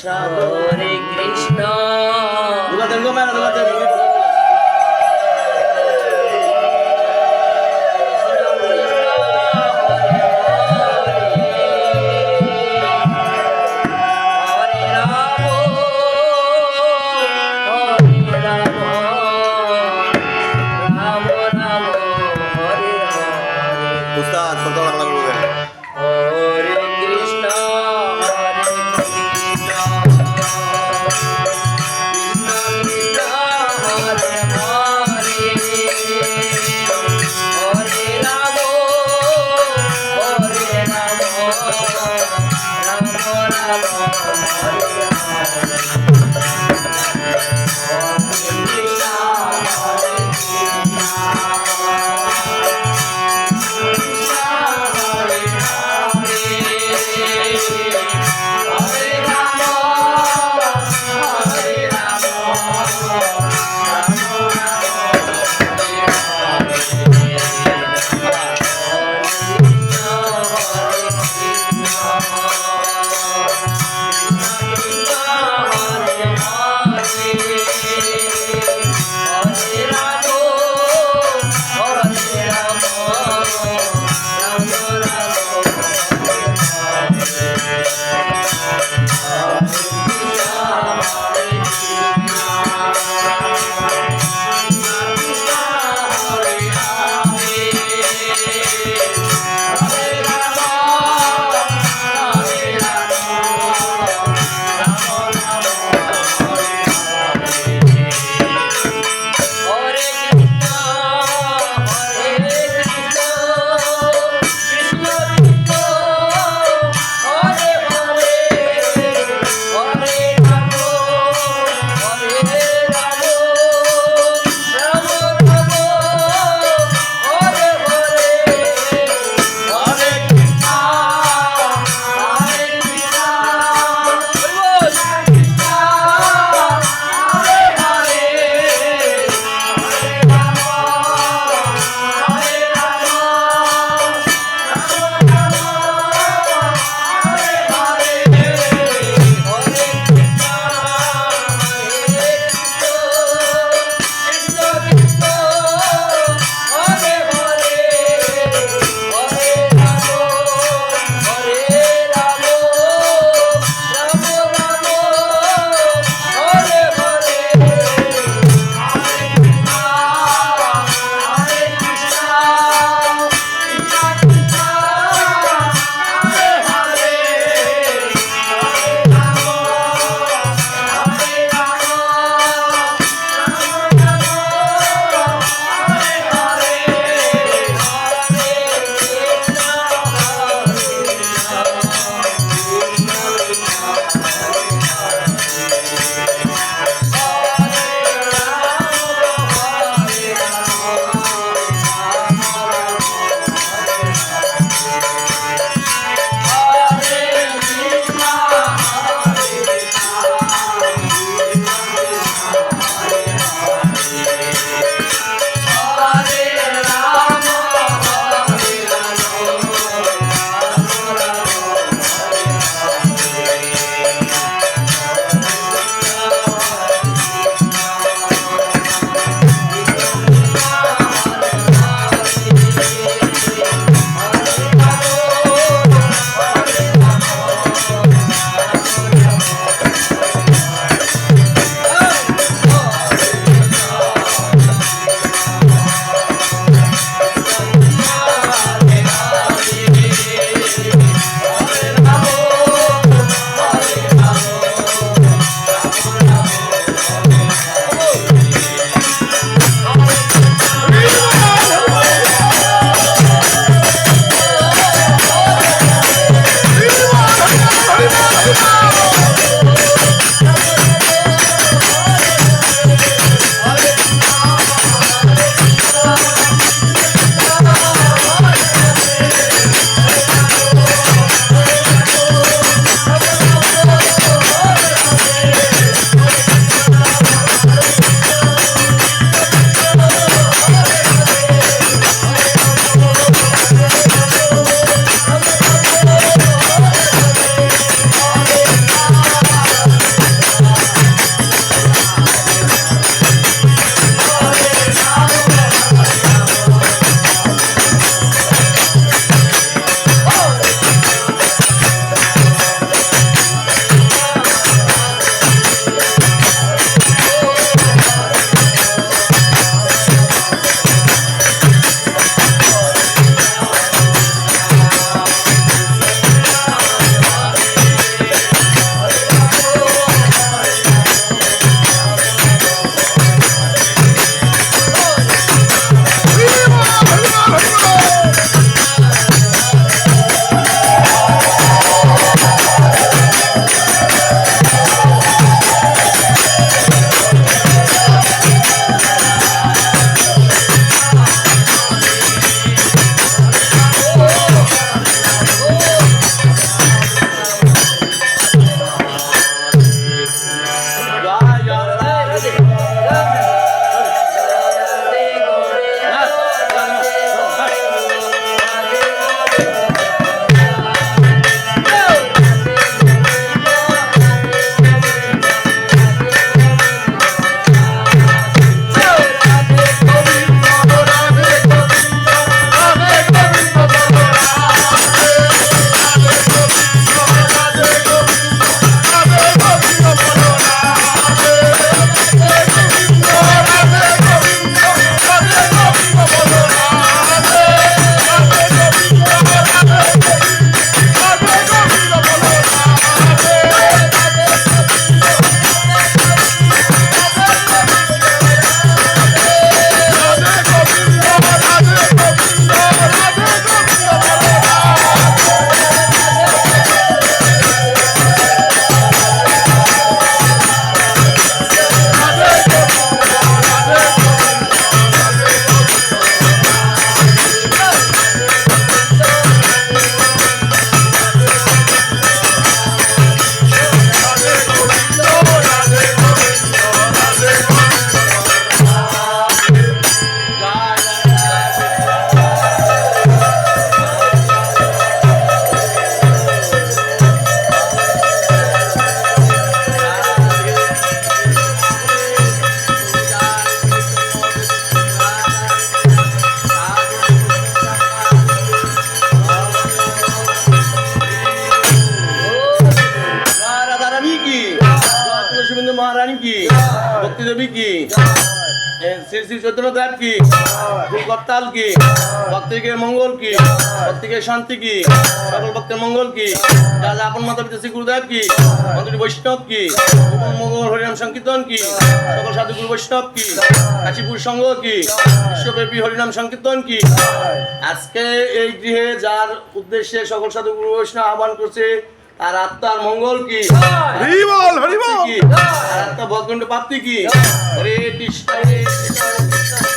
হরে কৃষ্ণ উস্তাদ কত বাংলা বলবেন? হরে কৃষ্ণ হরে কৃষ্ণ কৃষ্ণ কৃষ্ণ হরে হরে হরে রাম রাম রাম হরে হরে দেবী কি শ্রী শ্রী চৈতন্য দেব কি ফুল করতাল কি ভক্তিকে মঙ্গল কি ভক্তিকে শান্তি কি সকল ভক্তের মঙ্গল কি রাজা আপন মাতা পিতা শ্রী গুরুদেব কি মন্ত্রী বৈষ্ণব কি গোপন মঙ্গল হরিনাম সংকীর্তন কি সকল সাধু গুরু বৈষ্ণব কি কাশীপুর সংঘ কি বিশ্বব্যাপী হরিনাম সংকীর্তন কি আজকে এই গৃহে যার উদ্দেশ্যে সকল সাধু গুরু বৈষ্ণব আহ্বান করছে তার আত্মার মঙ্গল কি হরি বল হরি বল কি তার আত্মা ভগবান প্রাপ্তি কি হরে কৃষ্ণ হরে কৃষ্ণ